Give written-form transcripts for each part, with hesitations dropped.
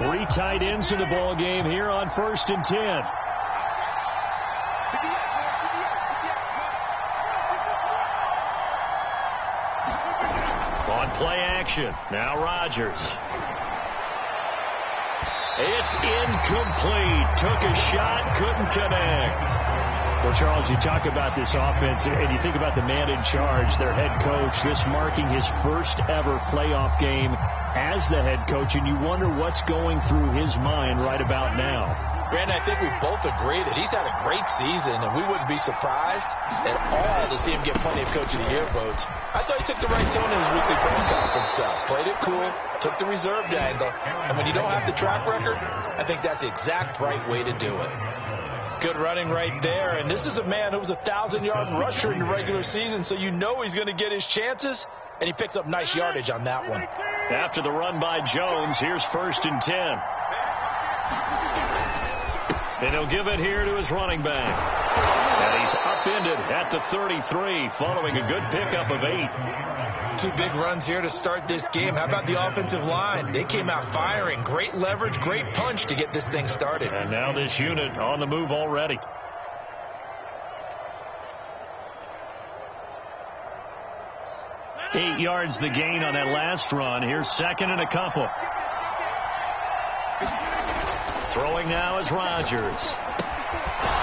3 tight ends in the ball game here on 1st and 10. On play action, now Rodgers. It's incomplete. Took a shot, couldn't connect. Well, Charles, you talk about this offense, and you think about the man in charge, their head coach, this marking his first ever playoff game as the head coach, and you wonder what's going through his mind right about now. Brandon, I think we both agree that he's had a great season, and we wouldn't be surprised at all to see him get plenty of Coach of the Year votes. I thought he took the right tone in his weekly press conference, though. Played it cool, took the reserved angle, and when you don't have the track record, I think that's the exact right way to do it. Good running right there, and this is a man who was a 1,000-yard rusher in the regular season, so you know he's going to get his chances, and he picks up nice yardage on that one. After the run by Jones, here's 1st and 10. And he'll give it here to his running back. And he's upended at the 33 following a good pickup of 8. 2 big runs here to start this game. How about the offensive line? They came out firing. Great leverage, great punch to get this thing started. And now this unit on the move already. Eight yards the gain on that last run. Here's 2nd and a couple. Throwing now is Rodgers.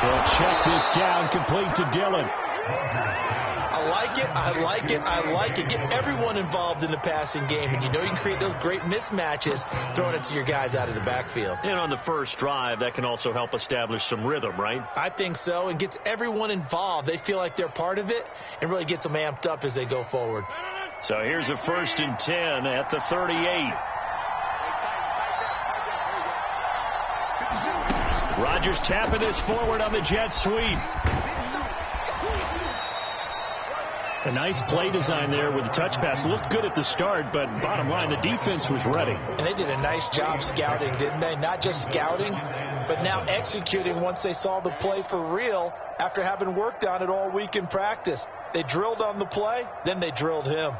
He'll check this down, complete to Dillon. I like it, I like it, I like it. Get everyone involved in the passing game, and you know you can create those great mismatches throwing it to your guys out of the backfield. And on the first drive, that can also help establish some rhythm, right? I think so, and gets everyone involved. They feel like they're part of it, and really gets them amped up as they go forward. So here's a 1st and 10 at the 38. Rodgers tapping this forward on the jet sweep. A nice play design there with the touch pass. Looked good at the start, but bottom line, the defense was ready. And they did a nice job scouting, didn't they? Not just scouting, but now executing once they saw the play for real after having worked on it all week in practice. They drilled on the play, then they drilled him.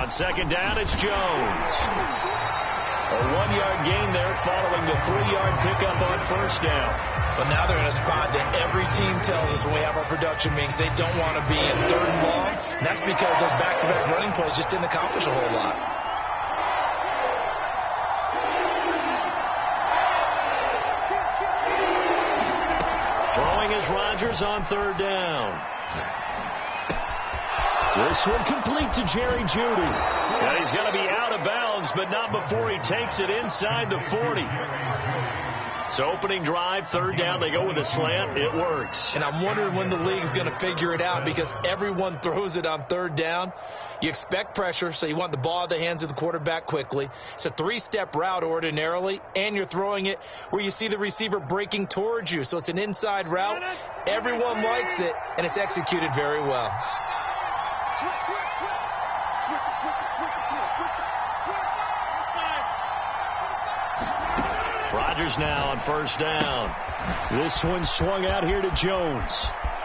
On 2nd down, it's Jones. A 1-yard gain there following the 3-yard pickup on 1st down. But now they're in a spot that every team tells us when we have our production meetings they don't want to be in 3rd and long. And that's because those back-to-back running plays just didn't accomplish a whole lot. Throwing is Rodgers on 3rd down. This one complete to Jerry Jeudy. And he's going to be out of bounds, but not before he takes it inside the 40. So opening drive, 3rd down, they go with a slant. It works. And I'm wondering when the league's going to figure it out because everyone throws it on 3rd down. You expect pressure, so you want the ball in the hands of the quarterback quickly. It's a 3-step route ordinarily, and you're throwing it where you see the receiver breaking towards you. So it's an inside route. Everyone likes it, and it's executed very well. Rodgers now on 1st down. This one swung out here to Jones.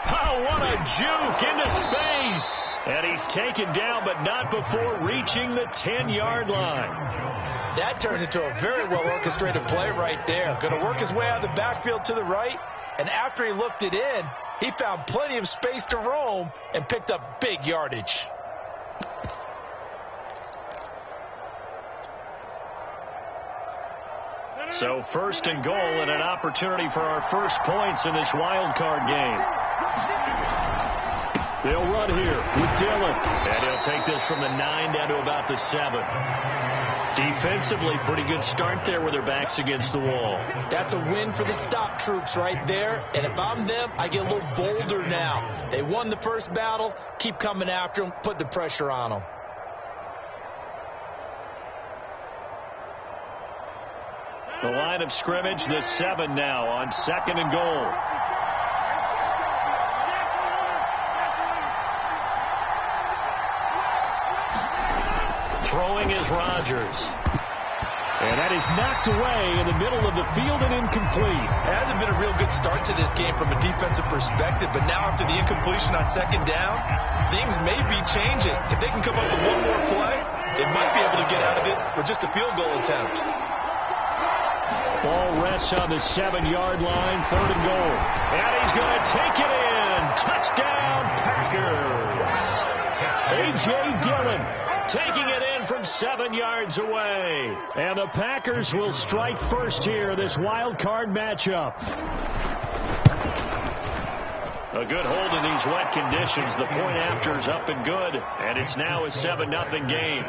Oh, what a juke into space. And he's taken down, but not before reaching the 10-yard line. That turns into a very well-orchestrated play right there. Going to work his way out of the backfield to the right, and after he looked it in, he found plenty of space to roam and picked up big yardage. So 1st and goal and an opportunity for our first points in this wild card game. They'll run here with Dillon. And he'll take this from the 9 down to about the 7. Defensively, pretty good start there with their backs against the wall. That's a win for the stop troops right there. And if I'm them, I get a little bolder now. They won the first battle. Keep coming after them. Put the pressure on them. The line of scrimmage, the 7 now on 2nd and goal. Throwing is Rodgers. And that is knocked away in the middle of the field and incomplete. It hasn't been a real good start to this game from a defensive perspective, but now after the incompletion on second down, things may be changing. If they can come up with one more play, they might be able to get out of it with just a field goal attempt. Ball rests on the 7-yard line, 3rd and goal. And he's going to take it in. Touchdown, Packers. A.J. Dillon taking it in from 7 yards away. And the Packers will strike first here, this wild card matchup. A good hold in these wet conditions. The point after is up and good, and it's now a 7-0 game.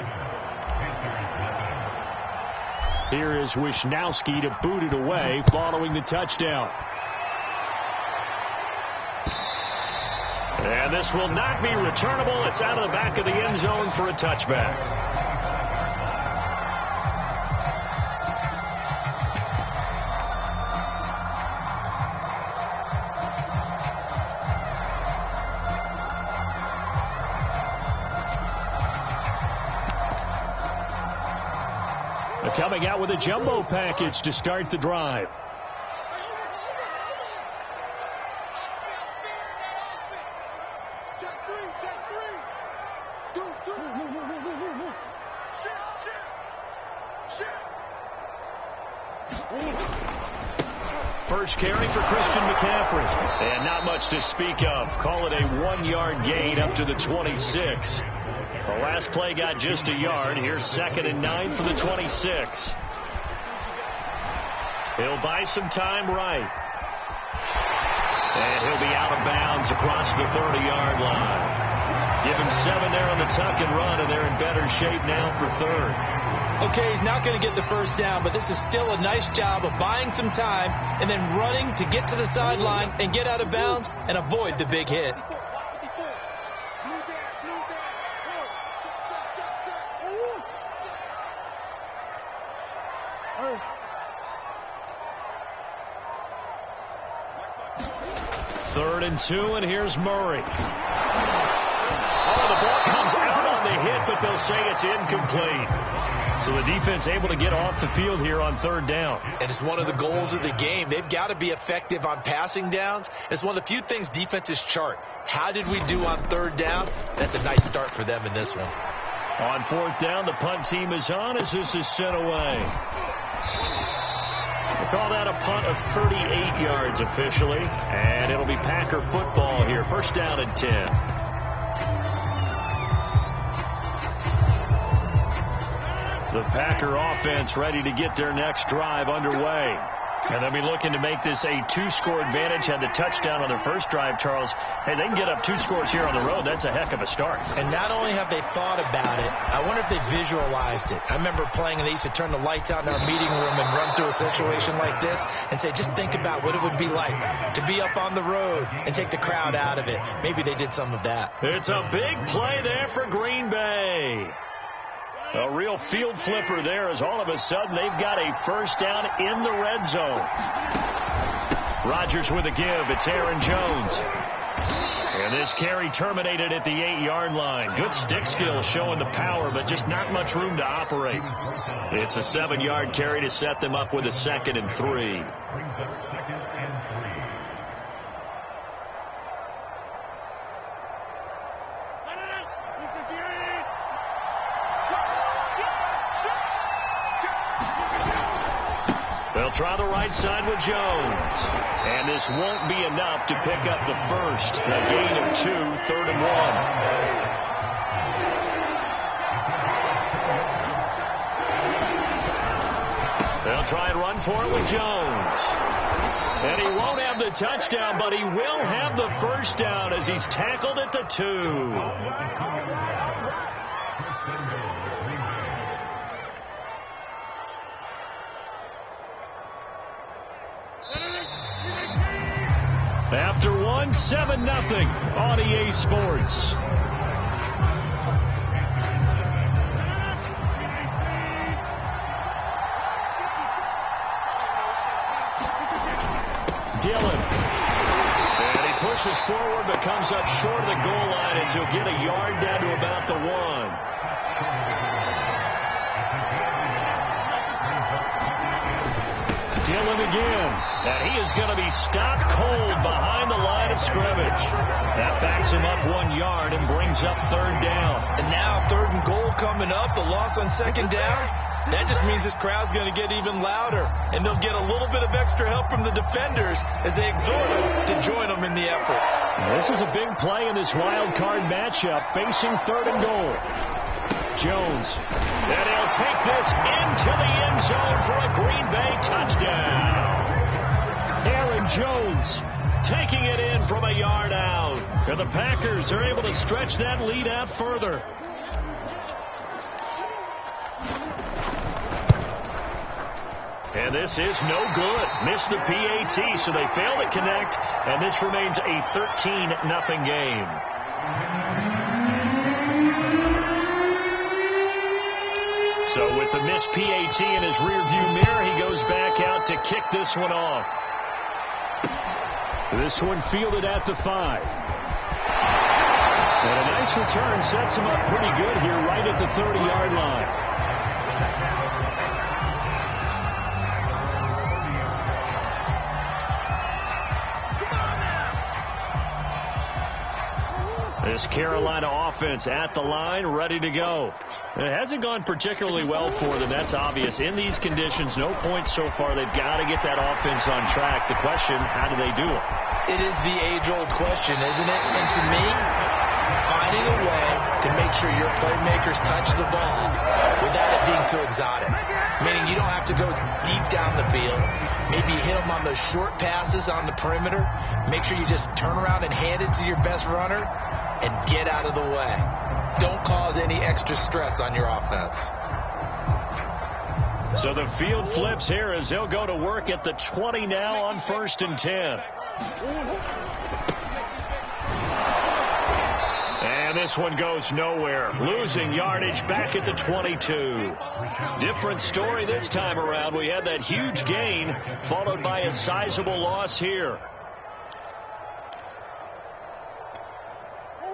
Here is Wisnowski to boot it away following the touchdown. And this will not be returnable. It's out of the back of the end zone for a touchback. Coming out with a jumbo package to start the drive. First carry for Christian McCaffrey. And not much to speak of. Call it a 1-yard gain up to the 26. The last play got just a yard. Here's 2nd and 9 for the 26. He'll buy some time right. And he'll be out of bounds across the 30-yard line. Give him 7 there on the tuck and run, and they're in better shape now for 3rd. Okay, he's not going to get the first down, but this is still a nice job of buying some time and then running to get to the sideline and get out of bounds and avoid the big hit. Third and 2, and here's Murray. Oh, the ball comes out on the hit, but they'll say it's incomplete. So the defense able to get off the field here on 3rd down. And it's one of the goals of the game. They've got to be effective on passing downs. It's one of the few things defenses chart. How did we do on 3rd down? That's a nice start for them in this one. On 4th down, the punt team is on as this is sent away. We'll call that a punt of 38 yards officially, and it'll be Packer football here. 1st down and 10. The Packer offense ready to get their next drive underway. And they'll be looking to make this a 2-score advantage. Had the touchdown on their first drive, Charles. Hey, they can get up 2 scores here on the road. That's a heck of a start. And not only have they thought about it, I wonder if they visualized it. I remember playing, and they used to turn the lights out in our meeting room and run through a situation like this and say, just think about what it would be like to be up on the road and take the crowd out of it. Maybe they did some of that. It's a big play there for Green Bay. A real field flipper there as all of a sudden they've got a 1st down in the red zone. Rodgers with a give. It's Aaron Jones. And this carry terminated at the 8-yard line. Good stick skill showing the power, but just not much room to operate. It's a 7-yard carry to set them up with a 2nd and 3. They'll try the right side with Jones. And this won't be enough to pick up the first. A gain of 2, 3rd and 1. They'll try and run for it with Jones. And he won't have the touchdown, but he will have the 1st down as he's tackled at the 2. After 1, 7-0 on EA Sports. Dillon. And he pushes forward but comes up short of the goal line as he'll get a yard down to about the 1. still in again. And he is going to be stopped cold behind the line of scrimmage. That backs him up 1 yard and brings up third down. And now 3rd and goal coming up, the loss on 2nd down. That just means this crowd's going to get even louder, and they'll get a little bit of extra help from the defenders as they exhort them to join them in the effort. This is a big play in this wild card matchup, facing 3rd and goal. Jones, and he'll take this into the end zone for a Green Bay touchdown. Aaron Jones taking it in from a yard out. And the Packers are able to stretch that lead out further. And this is no good. Missed the PAT, so they fail to connect, and this remains a 13-0 game. So with the missed PAT in his rearview mirror, he goes back out to kick this one off. This one fielded at the 5. And a nice return sets him up pretty good here right at the 30-yard line. This Carolina offense at the line, ready to go. It hasn't gone particularly well for them. That's obvious. In these conditions, no points so far. They've got to get that offense on track. The question, how do they do it? It is the age-old question, isn't it? And to me, finding a way to make sure your playmakers touch the ball without it being too exotic. Meaning you don't have to go deep down the field. Maybe you hit them on those short passes on the perimeter. Make sure you just turn around and hand it to your best runner and get out of the way. Don't cause any extra stress on your offense. So the field flips here as they'll go to work at the 20 now on 1st and 10. And this one goes nowhere. Losing yardage back at the 22. Different story this time around. We had that huge gain followed by a sizable loss here.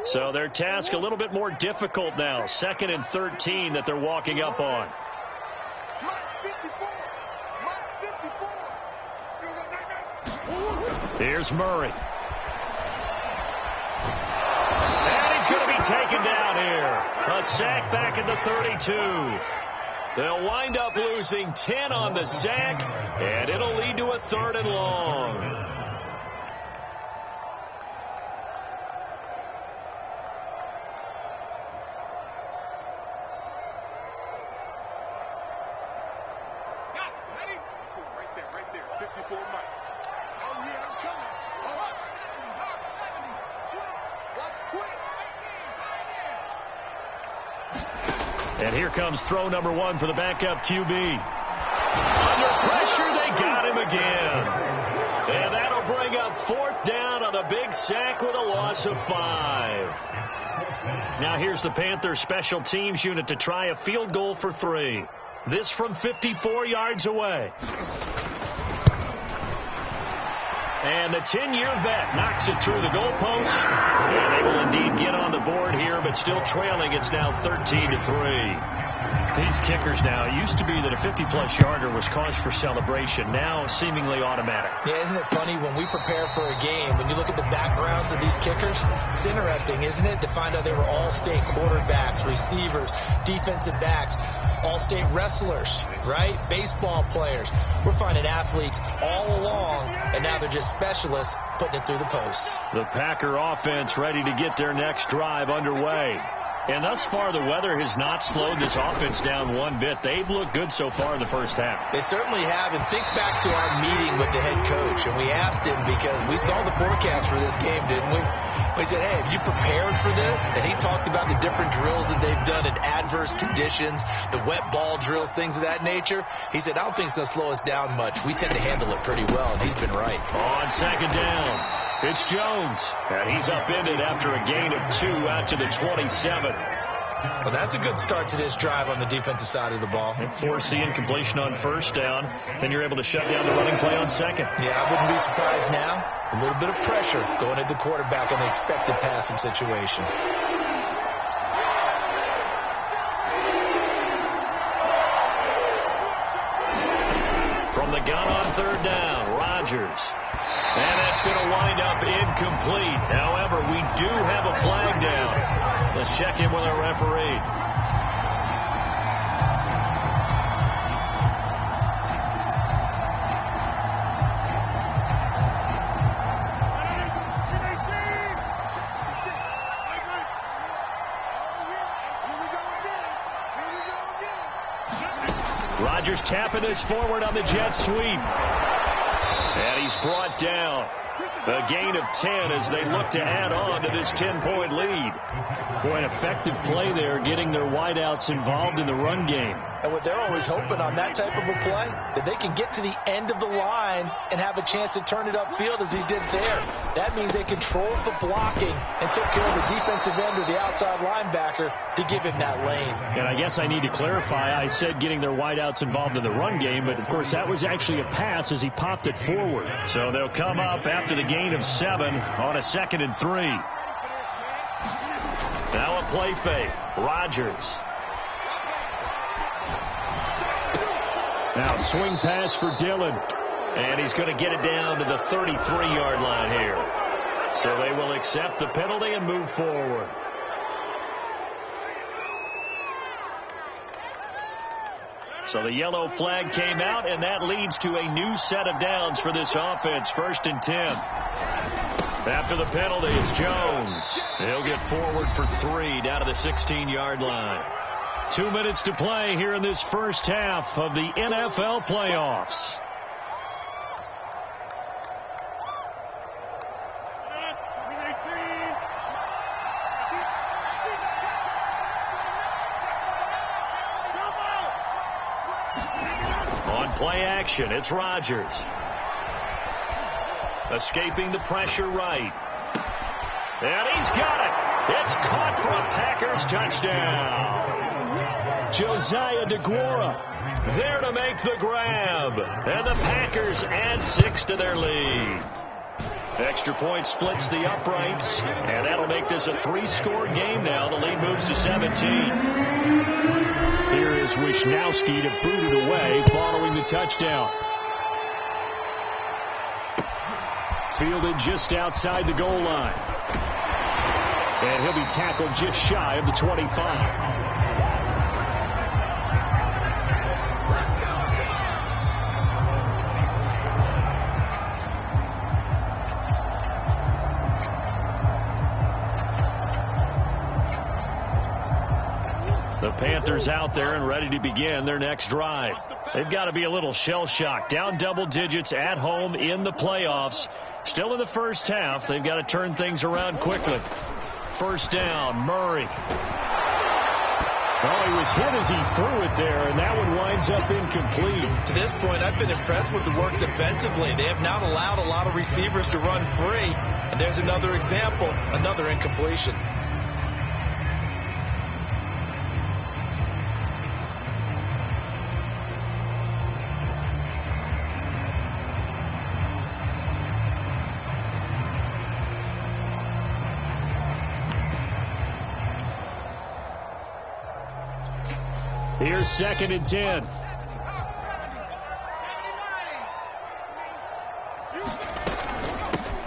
So their task a little bit more difficult now. 2nd and 13 that they're walking up on. Here's Murray. And he's going to be taken down here. A sack back at the 32. They'll wind up losing 10 on the sack, and it'll lead to a 3rd and long. And here comes throw number 1 for the backup QB. Under pressure, they got him again. And that'll bring up 4th down on a big sack with a loss of 5. Now here's the Panthers special teams unit to try a field goal for 3. This from 54 yards away. And the 10-year vet knocks it through the goalpost. And they will indeed get on the board here, but still trailing. It's now 13-3. These kickers now, it used to be that a 50-plus yarder was cause for celebration. Now seemingly automatic. Yeah, isn't it funny when we prepare for a game, when you look at the backgrounds of these kickers, it's interesting, isn't it, to find out they were all-state quarterbacks, receivers, defensive backs, all-state wrestlers, right? Baseball players. We're finding athletes all along, and now they're just specialists putting it through the posts. The Packer offense ready to get their next drive underway. And thus far, the weather has not slowed this offense down one bit. They've looked good so far in the first half. They certainly have. And think back to our meeting with the head coach. And we asked him because we saw the forecast for this game, didn't we? We said, hey, have you prepared for this? And he talked about the different drills that they've done in adverse conditions, the wet ball drills, things of that nature. He said, I don't think it's going to slow us down much. We tend to handle it pretty well, and he's been right. On 2nd down, it's Jones. And he's upended after a gain of 2 out to the 27. Well, that's a good start to this drive on the defensive side of the ball. And force the incompletion on 1st down. Then you're able to shut down the running play on 2nd. Yeah, I wouldn't be surprised now. A little bit of pressure going at the quarterback on the expected passing situation. From the gun on third down. Rodgers. And that's going to wind up incomplete. However, we do have a flag down. Let's check in with our referee. Rodgers tapping this forward on the jet sweep. And he's brought down. A gain of 10 as they look to add on to this 10-point lead. Boy, an effective play there, getting their wideouts involved in the run game. And what they're always hoping on that type of a play, that they can get to the end of the line and have a chance to turn it upfield as he did there. That means they controlled the blocking and took care of the defensive end or the outside linebacker to give him that lane. And I guess I need to clarify, I said getting their wideouts involved in the run game, but of course that was actually a pass as he popped it forward. So they'll come up after the gain of 7 on a 2nd and 3. Now a play fake. Rodgers. Now swing pass for Dillon. And he's going to get it down to the 33-yard line here. So they will accept the penalty and move forward. So the yellow flag came out, and that leads to a new set of downs for this offense. 1st and 10. After the penalty, it's Jones. He'll get forward for 3 down to the 16-yard line. 2 minutes to play here in this first half of the NFL playoffs. On play action, it's Rodgers. Escaping the pressure right. And he's got it. It's caught for a Packers touchdown. Josiah DeGuara there to make the grab. And the Packers add 6 to their lead. Extra point splits the uprights. And that'll make this a 3-score game now. The lead moves to 17. Here is Wisnowski to boot it away following the touchdown. Fielded just outside the goal line. And he'll be tackled just shy of the 25. The Panthers out there and ready to begin their next drive. They've got to be a little shell-shocked. Down double digits at home in the playoffs. Still in the first half. They've got to turn things around quickly. First down, Murray. Oh, he was hit as he threw it there, and that one winds up incomplete. To this point, I've been impressed with the work defensively. They have not allowed a lot of receivers to run free. And there's another example, another incompletion. Here's 2nd and 10.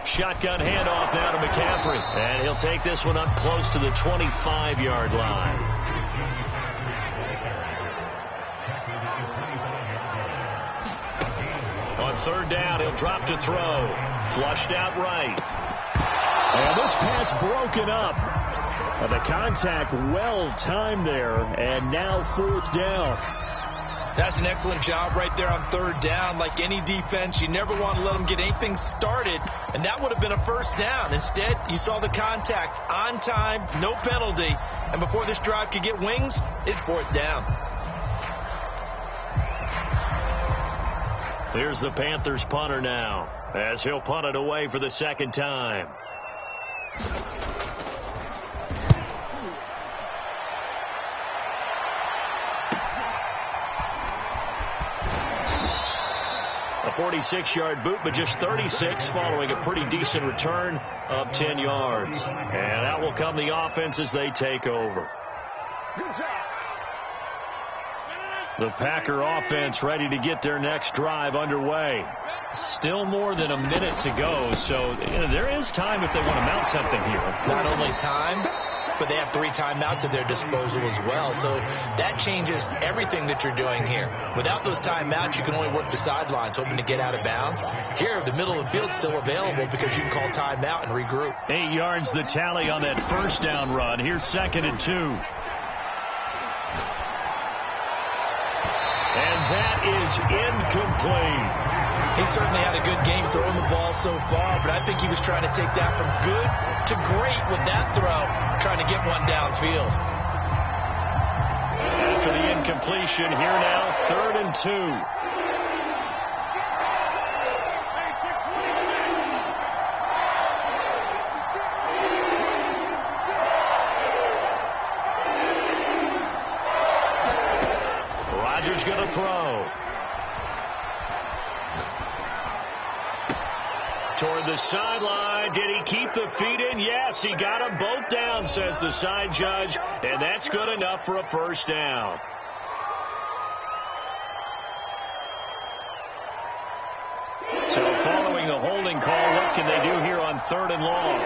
Shotgun handoff now to McCaffrey. And he'll take this one up close to the 25-yard line. On 3rd down, he'll drop to throw. Flushed out right. And this pass broken up. The contact well timed there, and now 4th down. That's an excellent job right there on 3rd down. Like any defense, you never want to let them get anything started, and that would have been a 1st down. Instead, you saw the contact on time, no penalty, and before this drive could get wings, it's 4th down. Here's the Panthers punter now, as he'll punt it away for the 2nd time. A 46-yard boot, but just 36 following a pretty decent return of 10 yards. And that will come the offense as they take over. The Packer offense ready to get their next drive underway. Still more than a minute to go, so there is time if they want to mount something here. Not only time, but they have 3 timeouts at their disposal as well, so that changes everything that you're doing here. Without those timeouts, you can only work the sidelines, hoping to get out of bounds. Here, the middle of the field's still available because you can call timeout and regroup. 8 yards the tally on that first down run. Here's 2nd and 2. And that is incomplete. He certainly had a good game throwing the ball so far, but I think he was trying to take that from good to great with that throw, trying to get one downfield. After the incompletion, here now, 3rd and 2. Rodgers going to throw. Toward the sideline. Did he keep the feet in? Yes, he got them both down, says the side judge, and that's good enough for a first down. So following the holding call, what can they do here on 3rd and long?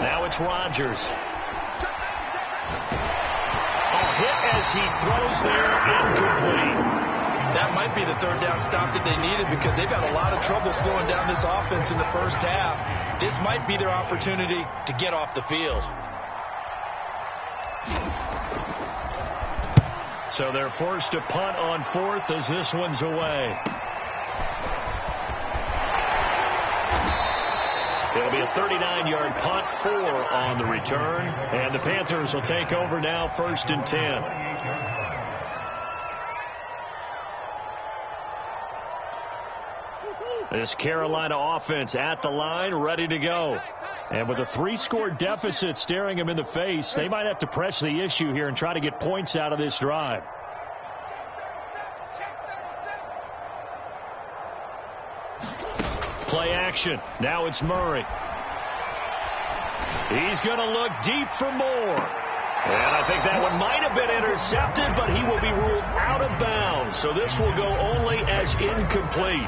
Now it's Rodgers. Hit as he throws there, incomplete. That might be the 3rd down stop that they needed because they've had a lot of trouble slowing down this offense in the first half. This might be their opportunity to get off the field. So they're forced to punt on 4th as this one's away. It'll be a 39-yard punt, 4 on the return. And the Panthers will take over now, 1st and 10. This Carolina offense at the line, ready to go. And with a 3-score deficit staring them in the face, they might have to press the issue here and try to get points out of this drive. Play action. Now it's Murray. He's going to look deep for more. And I think that one might have been intercepted, but he will be ruled out of bounds. So this will go only as incomplete.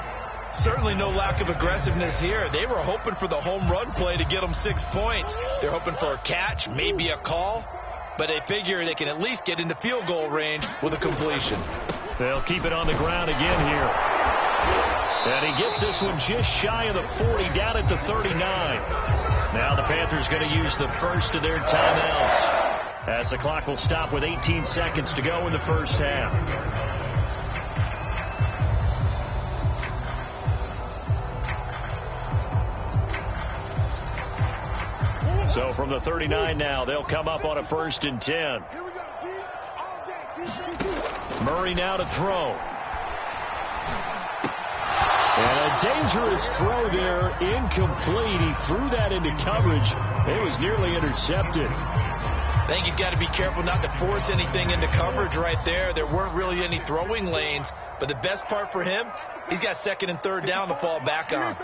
Certainly no lack of aggressiveness here. They were hoping for the home run play to get them 6 points. They're hoping for a catch, maybe a call, but they figure they can at least get into field goal range with a completion. They'll keep it on the ground again here. And he gets this one just shy of the 40, down at the 39. Now the Panthers going to use the first of their timeouts, as the clock will stop with 18 seconds to go in the first half. So from the 39 now, they'll come up on a 1st and 10. Murray now to throw. And a dangerous throw there, incomplete. He threw that into coverage. It was nearly intercepted. I think he's got to be careful not to force anything into coverage right there. There weren't really any throwing lanes, but the best part for him, he's got 2nd and 3rd down to fall back on.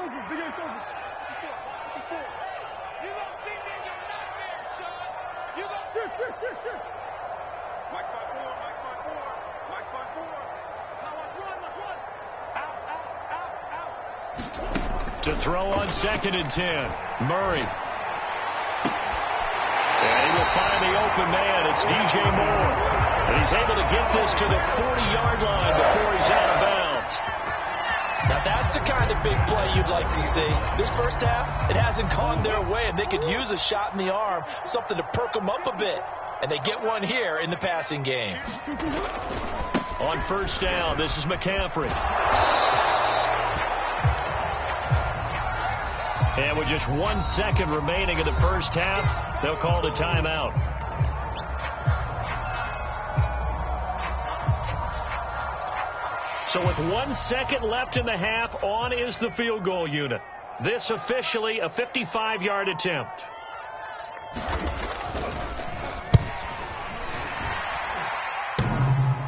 To throw on 2nd and 10. Murray. And he will find the open man. It's DJ Moore. And he's able to get this to the 40-yard line before he's out of bounds. Now that's the kind of big play you'd like to see. This first half, it hasn't gone their way, and they could use a shot in the arm, something to perk them up a bit. And they get one here in the passing game. On 1st down, this is McCaffrey. And with just 1 second remaining in the first half, they'll call the timeout. So with 1 second left in the half, on is the field goal unit. This officially a 55-yard attempt.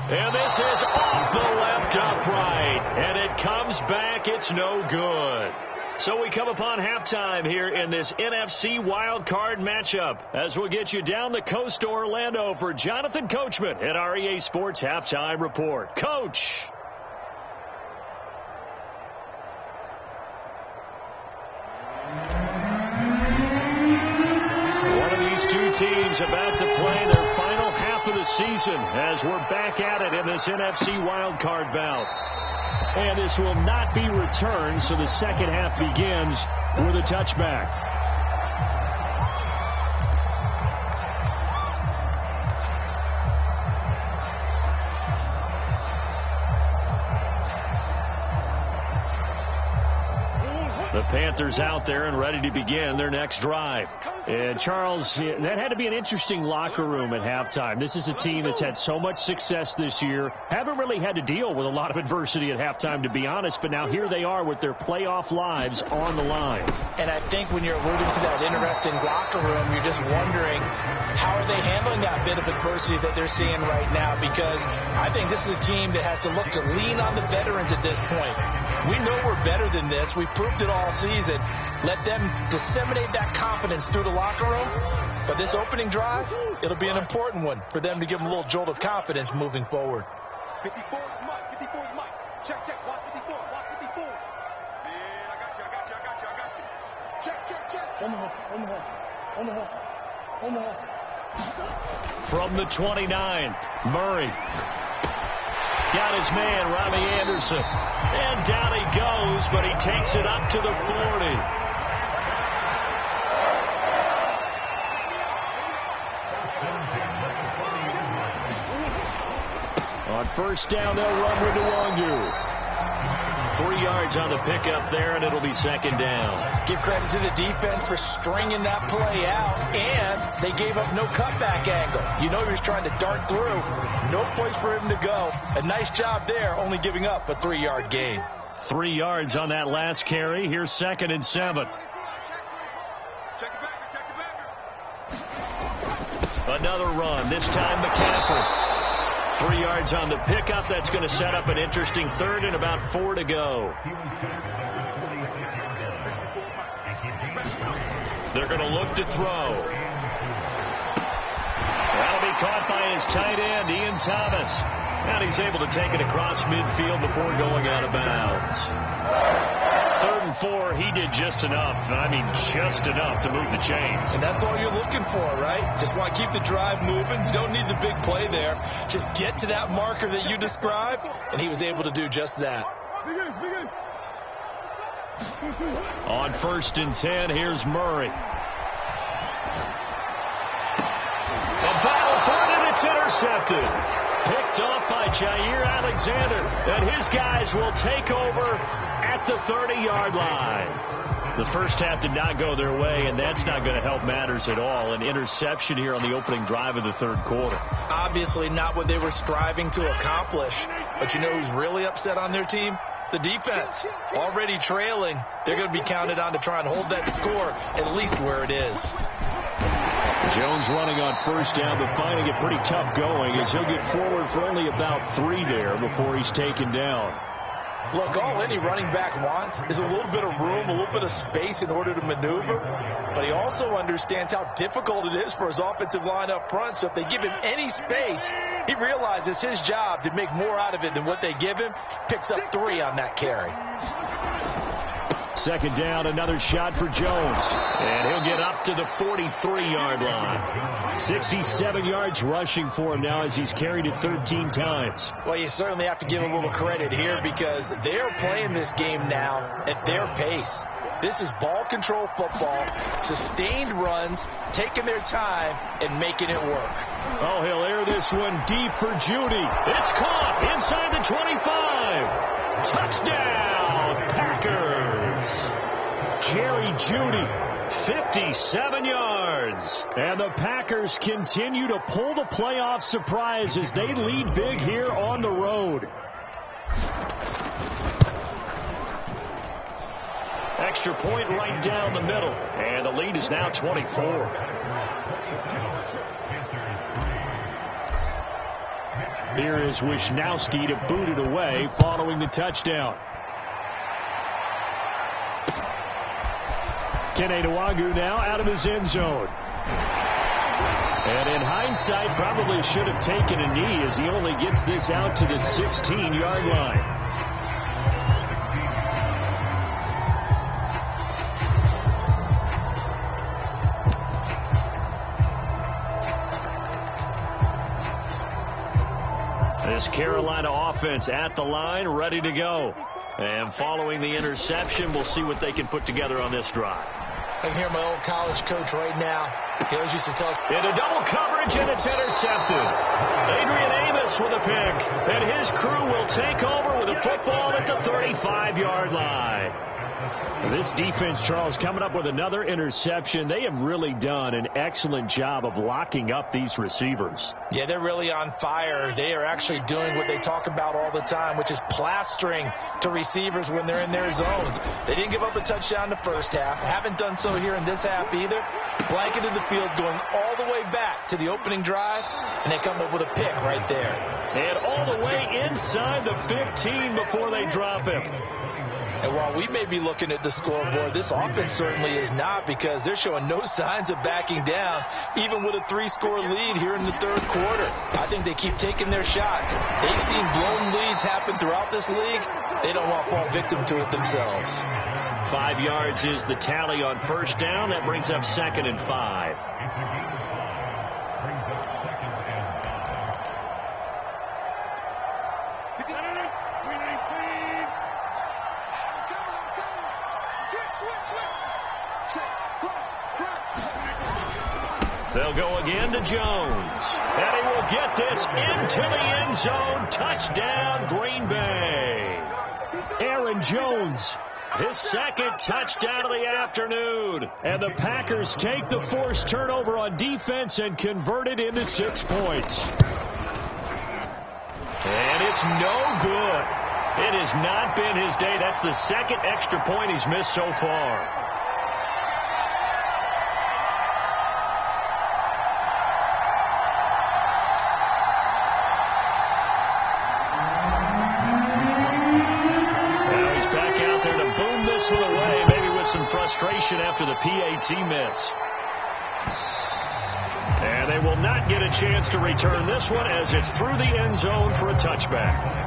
And this is off the left upright. And it comes back. It's no good. So we come upon halftime here in this NFC wildcard matchup as we'll get you down the coast to Orlando for Jonathan Coachman at our EA Sports Halftime Report. Coach. One of these two teams about to play their final half of the season as we're back at it in this NFC wildcard bout. And this will not be returned, so the second half begins with a touchback. The Panthers out there and ready to begin their next drive. And, Charles, that had to be an interesting locker room at halftime. This is a team that's had so much success this year. Haven't really had to deal with a lot of adversity at halftime, to be honest. But now here they are with their playoff lives on the line. And I think when you're alluding to that interesting locker room, you're just wondering how are they handling that bit of adversity that they're seeing right now? Because I think this is a team that has to look to lean on the veterans at this point. We know we're better than this. We've proved it all season. Let them disseminate that confidence through the locker room. But this opening drive, it'll be an important one for them to give them a little jolt of confidence moving forward. 54 is Mike. 54 is Mike. Check, check. Watch 54. Watch 54. Man, I got you. Check, check, check. From the 29, Murray. Got his man, Robbie Anderson. And down he goes, but he takes it up to the 40. On first down, they'll run with Nwangu. 3 yards on the pickup there, and it'll be second down. Give credit to the defense for stringing that play out, and they gave up no cutback angle. You know he was trying to dart through. No place for him to go. A nice job there, only giving up a 3-yard gain. 3 yards on that last carry. Here's 2nd and 7. Another run, this time McCaffrey. 3 yards on the pickup. That's going to set up an interesting third and about 4 to go. They're going to look to throw. That'll be caught by his tight end, Ian Thomas. And he's able to take it across midfield before going out of bounds. 3rd and 4, he did just enough. I mean, just enough to move the chains. And that's all you're looking for, right? Just want to keep the drive moving. You don't need the big play there. Just get to that marker that you described, and he was able to do just that. On 1st and 10, here's Murray. The battle for it, and it's intercepted. Picked off by Jair Alexander, and his guys will take over at the 30-yard line. The first half did not go their way, and that's not going to help matters at all. An interception here on the opening drive of the third quarter. Obviously not what they were striving to accomplish. But you know who's really upset on their team? The defense. Already trailing. They're going to be counted on to try and hold that score at least where it is. Jones running on first down, but finding it pretty tough going as he'll get forward for only about 3 there before he's taken down. Look, all any running back wants is a little bit of room, a little bit of space in order to maneuver. But he also understands how difficult it is for his offensive line up front. So if they give him any space, he realizes his job to make more out of it than what they give him. Picks up 3 on that carry. Second down, another shot for Jones. And he'll get up to the 43-yard line. 67 yards rushing for him now as he's carried it 13 times. Well, you certainly have to give a little credit here because they're playing this game now at their pace. This is ball control football, sustained runs, taking their time, and making it work. Oh, he'll air this one deep for Judy. It's caught inside the 25. Touchdown, Packers. Jerry Judy, 57 yards. And the Packers continue to pull the playoff surprise as they lead big here on the road. Extra point right down the middle. And the lead is now 24. Here is Wisnowski to boot it away following the touchdown. Keneduagu now out of his end zone. And in hindsight, probably should have taken a knee as he only gets this out to the 16-yard line. This Carolina offense at the line, ready to go. And following the interception, we'll see what they can put together on this drive. I can hear my old college coach right now. He always used to tell us. Into double coverage, and it's intercepted. Adrian Amos with a pick. And his crew will take over with a football at the 35-yard line. This defense, Charles, coming up with another interception. They have really done an excellent job of locking up these receivers. Yeah, they're really on fire. They are actually doing what they talk about all the time, which is plastering to receivers when they're in their zones. They didn't give up a touchdown the first half. Haven't done so here in this half either. Blanketed the field, going all the way back to the opening drive, and they come up with a pick right there. And all the way inside the 15 before they drop him. And while we may be looking at the scoreboard, this offense certainly is not, because they're showing no signs of backing down, even with a 3-score lead here in the third quarter. I think they keep taking their shots. They've seen blown leads happen throughout this league. They don't want to fall victim to it themselves. 5 yards is the tally on first down. That brings up 2nd and 5. They'll go again to Jones. And he will get this into the end zone. Touchdown, Green Bay. Aaron Jones, his second touchdown of the afternoon. And the Packers take the forced turnover on defense and convert it into 6 points. And it's no good. It has not been his day. That's the second extra point he's missed so far. Frustration after the PAT miss. And they will not get a chance to return this one as it's through the end zone for a touchback.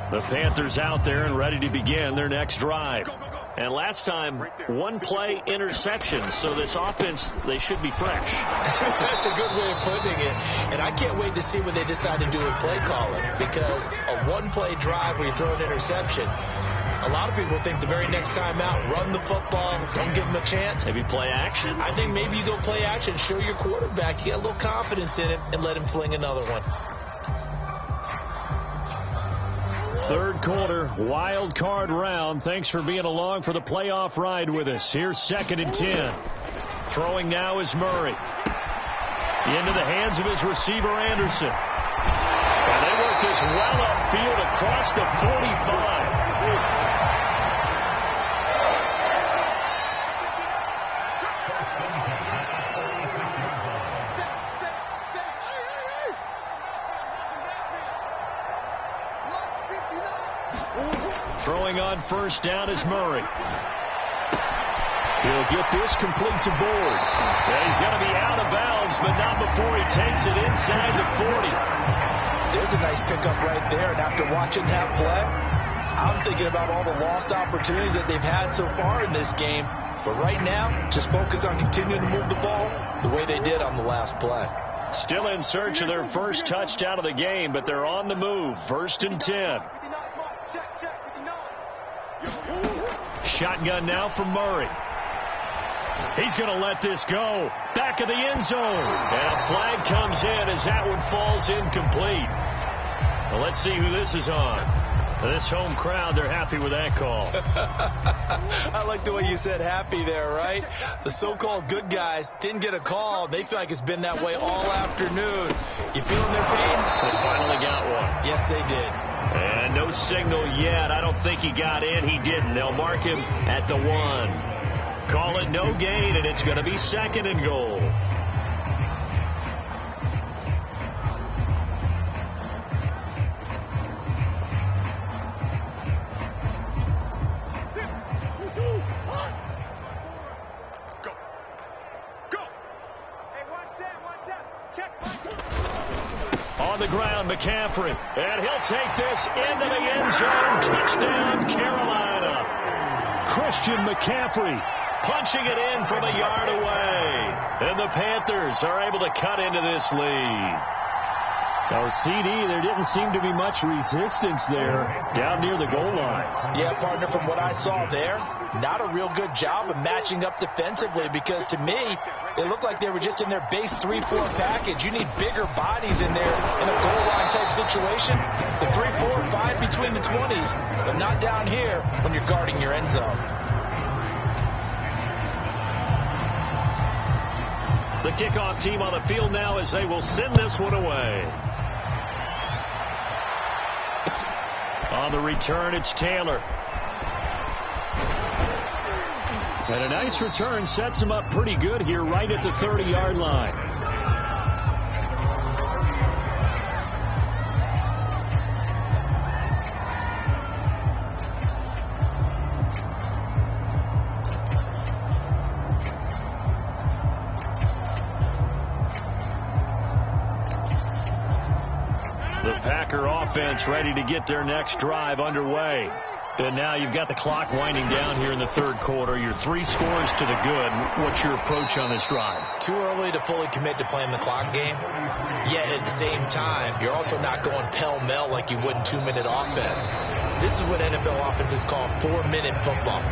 The Panthers out there and ready to begin their next drive. And last time, 1-play interception. So this offense, they should be fresh. That's a good way of putting it. And I can't wait to see what they decide to do with play calling. Because a 1-play drive where you throw an interception, a lot of people think the very next time out, run the football, don't give them a chance. Maybe play action? I think maybe you go play action, show your quarterback you got a little confidence in him, and let him fling another one. Third quarter, wild card round. Thanks for being along for the playoff ride with us. Here's 2nd and 10. Throwing now is Murray. Into the hands of his receiver, Anderson. And they work this well upfield across the 45. Throwing on first down is Murray. He'll get this complete to Board. And he's going to be out of bounds, but not before he takes it inside the 40. There's a nice pickup right there. And after watching that play, I'm thinking about all the lost opportunities that they've had so far in this game. But right now, just focus on continuing to move the ball the way they did on the last play. Still in search of their first touchdown of the game, but they're on the move. 1st and 10. Shotgun now from Murray. He's going to let this go. Back of the end zone. And a flag comes in as that one falls incomplete. Well, let's see who this is on. This home crowd, they're happy with that call. I like the way you said happy there, right? The so-called good guys didn't get a call. They feel like it's been that way all afternoon. You feeling their pain? They finally got one. Yes, they did. And no signal yet. I don't think he got in. He didn't. They'll mark him at the 1. Call it no gain, and it's going to be 2nd and goal. On the ground, McCaffrey, and he'll take this into the end zone. Touchdown, Carolina. Christian McCaffrey punching it in from a yard away. And the Panthers are able to cut into this lead. Oh, CD, there didn't seem to be much resistance there down near the goal line. Yeah, partner, from what I saw there, not a real good job of matching up defensively because to me, it looked like they were just in their base 3-4 package. You need bigger bodies in there in a goal line type situation. The 3-4 fine between the 20s, but not down here when you're guarding your end zone. The kickoff team on the field now as they will send this one away. On the return, it's Taylor. And a nice return sets him up pretty good here right at the 30-yard line. The Packer offense ready to get their next drive underway. And now you've got the clock winding down here in the third quarter. You're 3 scores to the good. What's your approach on this drive? Too early to fully commit to playing the clock game. Yet at the same time, you're also not going pell-mell like you would in 2-minute offense. This is what NFL offenses call 4-minute football.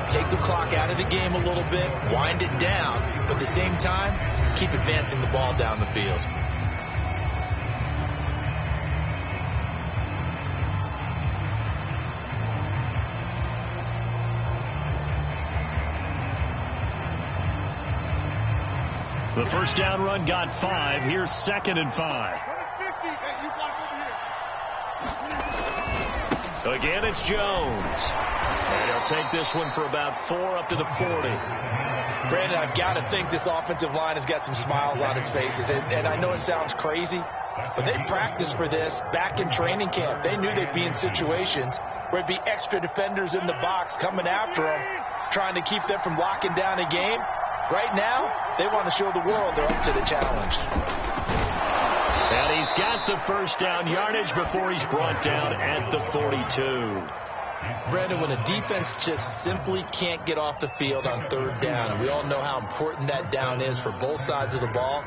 Take the clock out of the game a little bit, wind it down, but at the same time, keep advancing the ball down the field. The first down run got 5. Here's 2nd and 5. Again, it's Jones. And he'll take this one for about 4 up to the 40. Brandon, I've got to think this offensive line has got some smiles on its faces. And I know it sounds crazy, but they practiced for this back in training camp. They knew they'd be in situations where it'd be extra defenders in the box coming after them, trying to keep them from locking down a game. Right now, they want to show the world they're up to the challenge. And he's got the first down yardage before he's brought down at the 42. Brandon, when a defense just simply can't get off the field on 3rd down, and we all know how important that down is for both sides of the ball,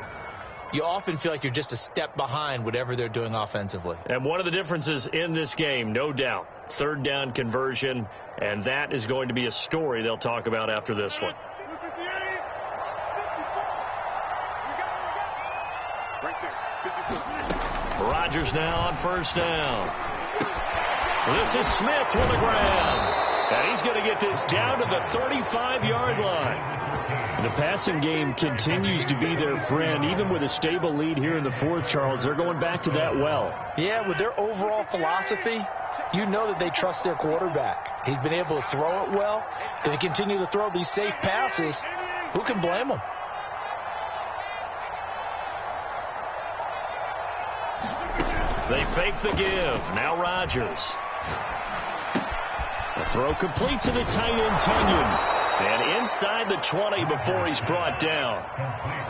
you often feel like you're just a step behind whatever they're doing offensively. And one of the differences in this game, no doubt, 3rd down conversion, and that is going to be a story they'll talk about after this one. Rodgers now on 1st down. This is Smith with the ground. And he's going to get this down to the 35-yard line. The passing game continues to be their friend. Even with a stable lead here in the 4th, Charles, they're going back to that well. Yeah, with their overall philosophy, you know that they trust their quarterback. He's been able to throw it well. They continue to throw these safe passes. Who can blame them? They fake the give. Now Rodgers. The throw complete to the tight end, Tunyon. And inside the 20 before he's brought down.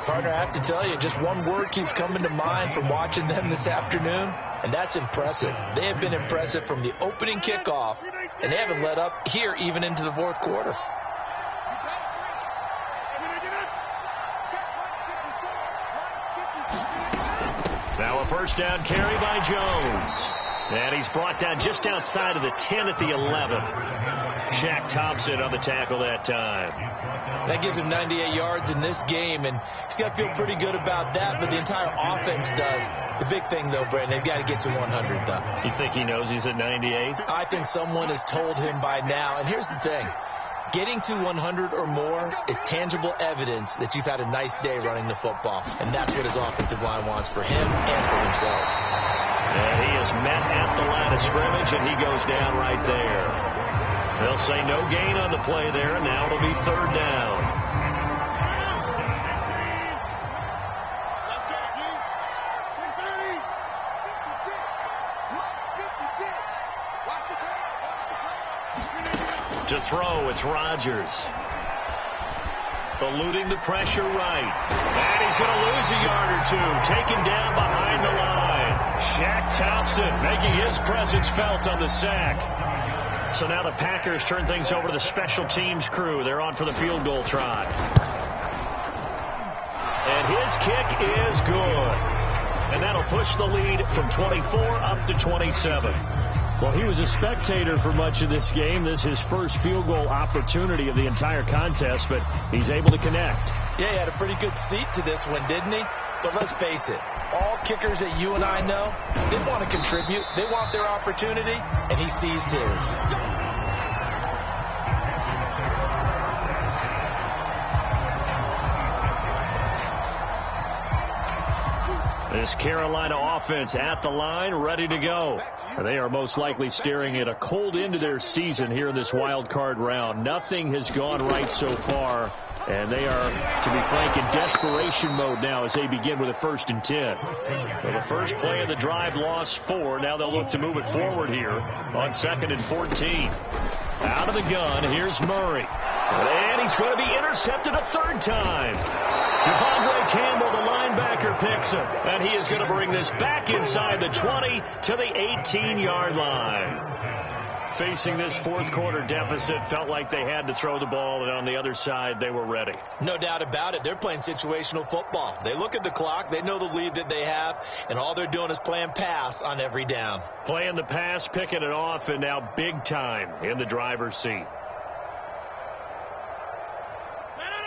Partner, I have to tell you, just one word keeps coming to mind from watching them this afternoon, and that's impressive. They have been impressive from the opening kickoff, and they haven't let up here even into the 4th quarter. Now a first down carry by Jones. And he's brought down just outside of the 10 at the 11. Shaq Thompson on the tackle that time. That gives him 98 yards in this game, and he's got to feel pretty good about that, but the entire offense does. The big thing, though, Brandon, they've got to get to 100, though. You think he knows he's at 98? I think someone has told him by now, and here's the thing. Getting to 100 or more is tangible evidence that you've had a nice day running the football, and that's what his offensive line wants for him and for themselves. And he is met at the line of scrimmage, and he goes down right there. They'll say no gain on the play there, and now it'll be third down. Let's go, G. 30, 56, 56. Watch the play. To throw, it's Rodgers. Eluding the pressure right. And he's going to lose a yard or two. Taken down behind the line. Shaq Thompson making his presence felt on the sack. So now the Packers turn things over to the special teams crew. They're on for the field goal try. And his kick is good. And that'll push the lead from 24 up to 27. Well, he was a spectator for much of this game. This is his first field goal opportunity of the entire contest, but he's able to connect. Yeah, he had a pretty good seat to this one, didn't he? But let's face it, all kickers that you and I know, they want to contribute. They want their opportunity, and he seized his. This Carolina offense at the line, ready to go. They are most likely staring at a cold end to their season here in this wild card round. Nothing has gone right so far, and they are, to be frank, in desperation mode now as they begin with a 1st and 10. So the first play of the drive lost 4. Now they'll look to move it forward here on 2nd and 14. Out of the gun, here's Murray. And he's going to be intercepted a 3rd time. Devondre Campbell, the linebacker, picks him. And he is going to bring this back inside the 20 to the 18-yard line. Facing this 4th quarter deficit, felt like they had to throw the ball, and on the other side, they were ready. No doubt about it. They're playing situational football. They look at the clock. They know the lead that they have, and all they're doing is playing pass on every down. Playing the pass, picking it off, and now big time in the driver's seat.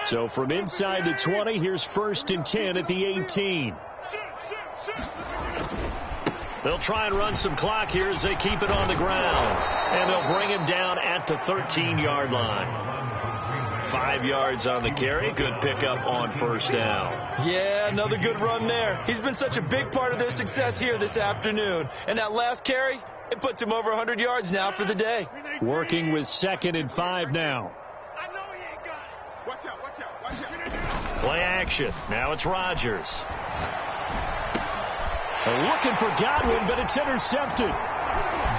So from inside the 20, here's 1st and 10 at the 18. They'll try and run some clock here as they keep it on the ground. And they'll bring him down at the 13-yard line. 5 yards on the carry. Good pickup on 1st down. Yeah, another good run there. He's been such a big part of their success here this afternoon. And that last carry, it puts him over 100 yards now for the day. Working with 2nd and 5 now. I know he ain't got it. Watch out, watch out, watch out. Play action. Now it's Rodgers. Looking for Godwin, but it's intercepted.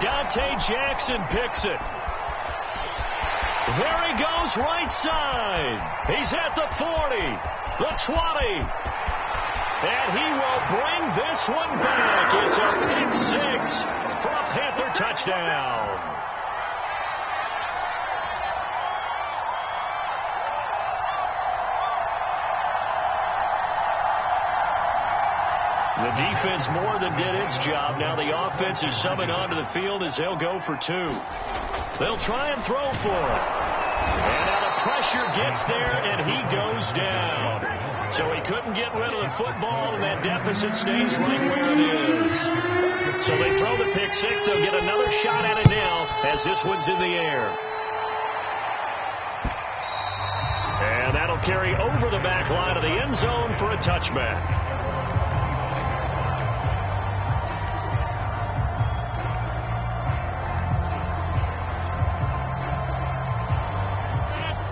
Dante Jackson picks it. There he goes, right side. He's at the 40, the 20. And he will bring this one back. It's a pick 6 for a Panther touchdown. The defense more than did its job. Now the offense is summoned onto the field as they'll go for 2. They'll try and throw for it. And now the pressure gets there, and he goes down. So he couldn't get rid of the football, and that deficit stays right where it is. So they throw the pick 6. They'll get another shot at it now as this one's in the air. And that'll carry over the back line of the end zone for a touchback.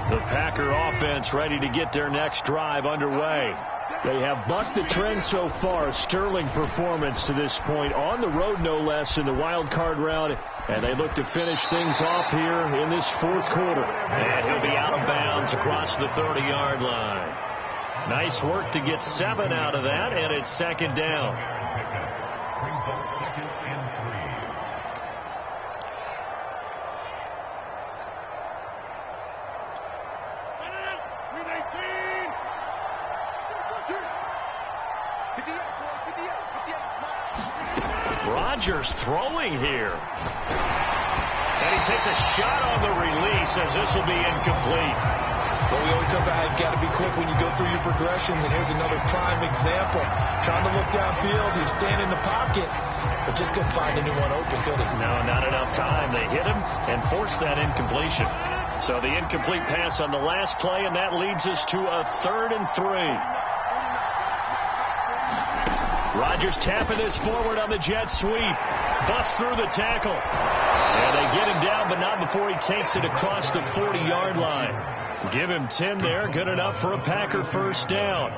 The Packer offense ready to get their next drive underway. They have bucked the trend so far. Sterling performance to this point, on the road no less, in the wild card round. And they look to finish things off here in this 4th quarter. And he'll be out of bounds across the 30-yard line. Nice work to get 7 out of that, and it's 2nd down. Rodgers throwing here. And he takes a shot on the release as this will be incomplete. Well, we always talk about how you've got to be quick when you go through your progressions, and here's another prime example. Trying to look downfield, he was standing in the pocket, but just couldn't find anyone open, could he? No, not enough time. They hit him and forced that incompletion. So the incomplete pass on the last play, and that leads us to a 3rd and 3. Rodgers tapping this forward on the jet sweep. Busts through the tackle. And they get him down, but not before he takes it across the 40-yard line. Give him 10 there. Good enough for a Packer first down.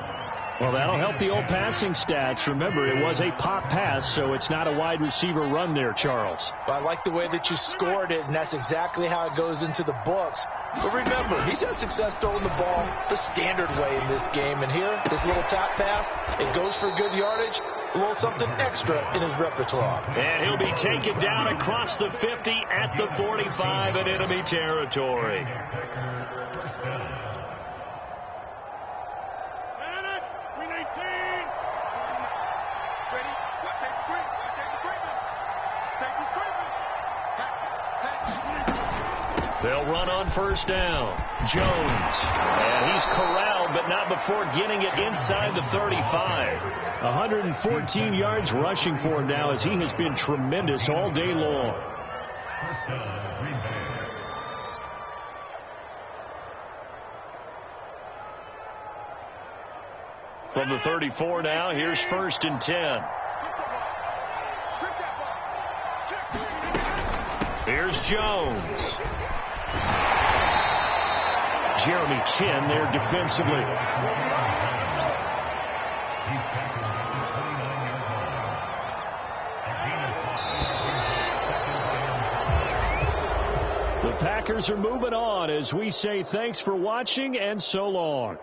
Well, that'll help the old passing stats. Remember, it was a pop pass, so it's not a wide receiver run there, Charles. Well, I like the way that you scored it, and that's exactly how it goes into the books. But remember, he's had success throwing the ball the standard way in this game. And here, this little tap pass, it goes for good yardage, a little something extra in his repertoire. And he'll be taken down across the 50 at the 45 in enemy territory. They'll run on first down. Jones. And he's corralled, but not before getting it inside the 35. 114 yards rushing for him now, as he has been tremendous all day long. From the 34 now, here's 1st and 10. Here's Jones. Jeremy Chin there defensively. The Packers are moving on as we say thanks for watching and so long.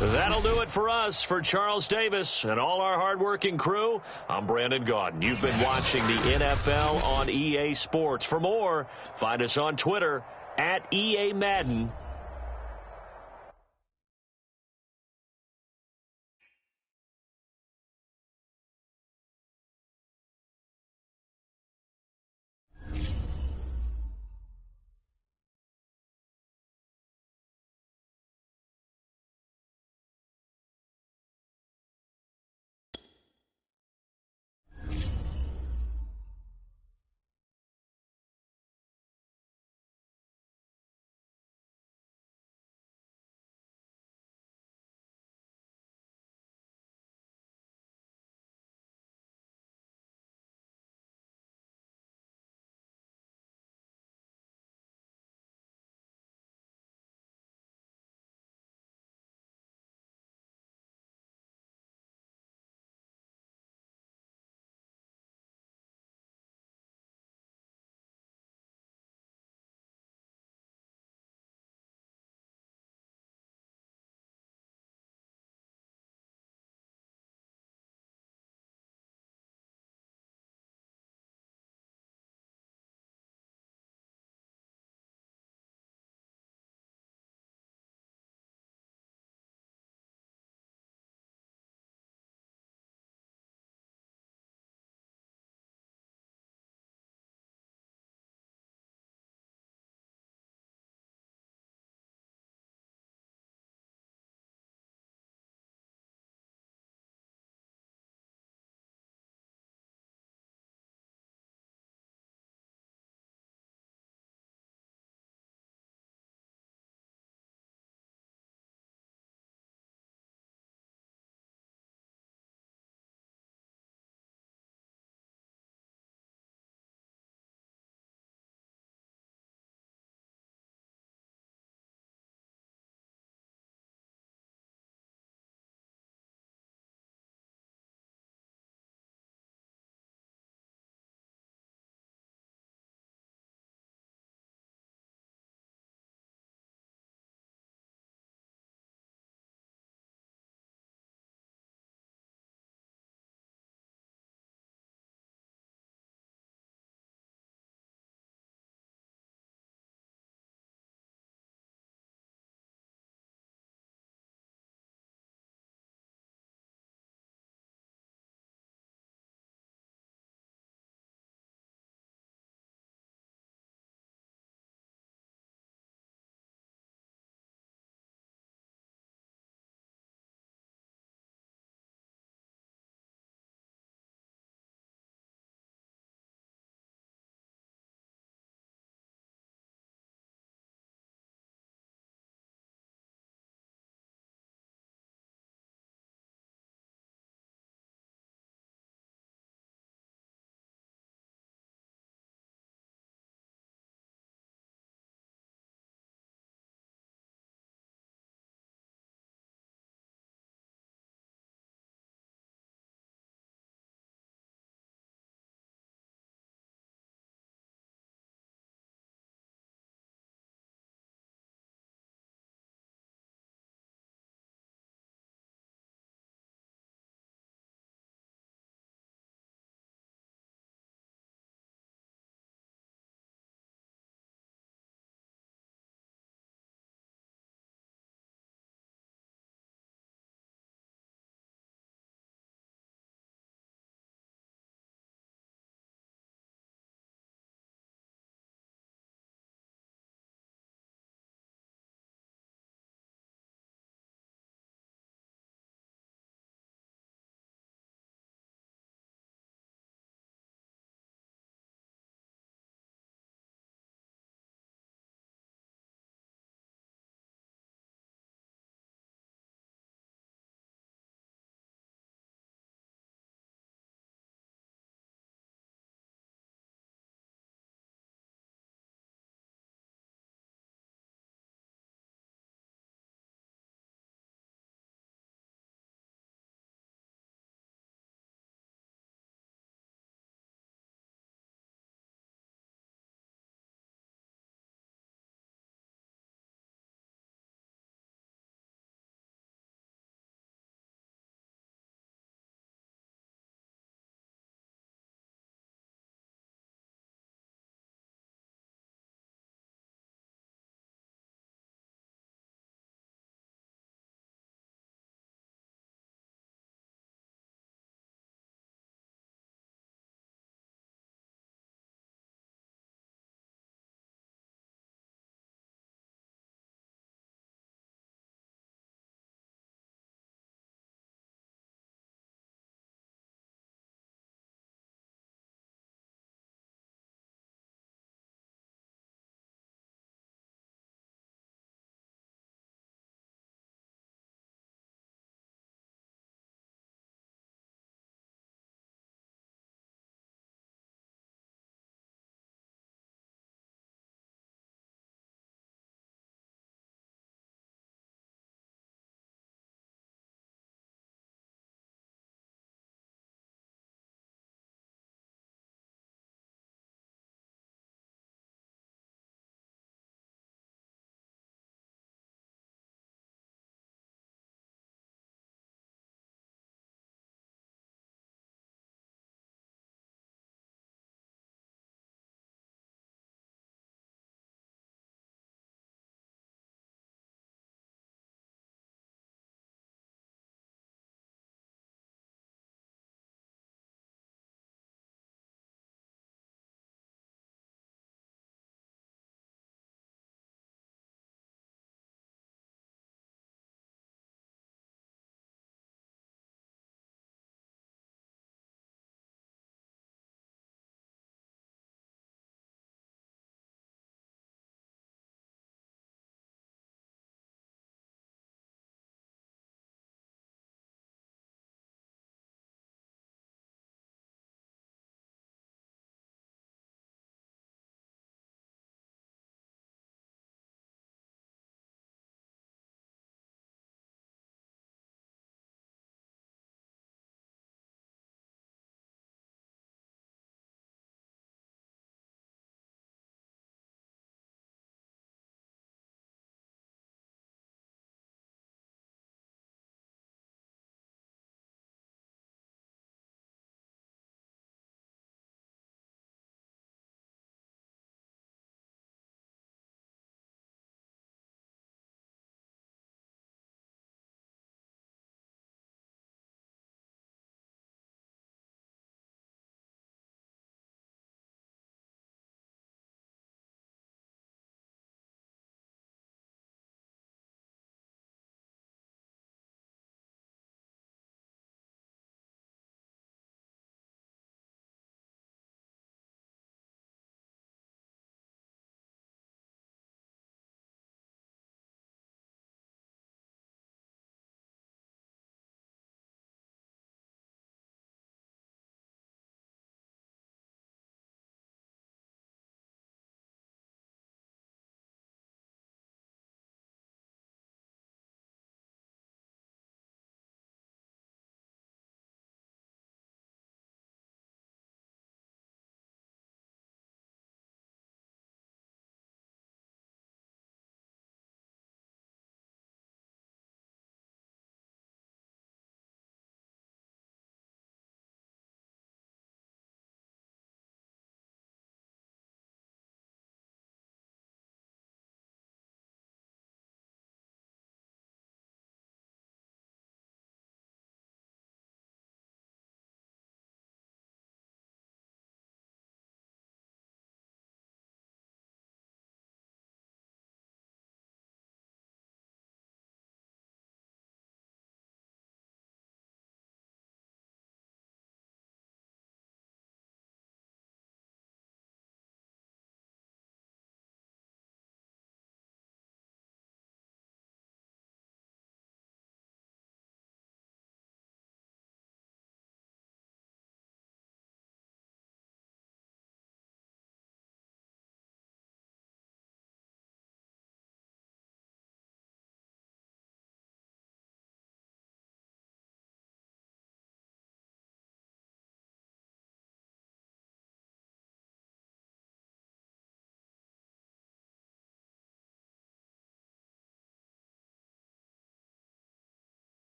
That'll do it for us. For Charles Davis and all our hardworking crew, I'm Brandon Gaudin. You've been watching the NFL on EA Sports. For more, find us on Twitter @EA Madden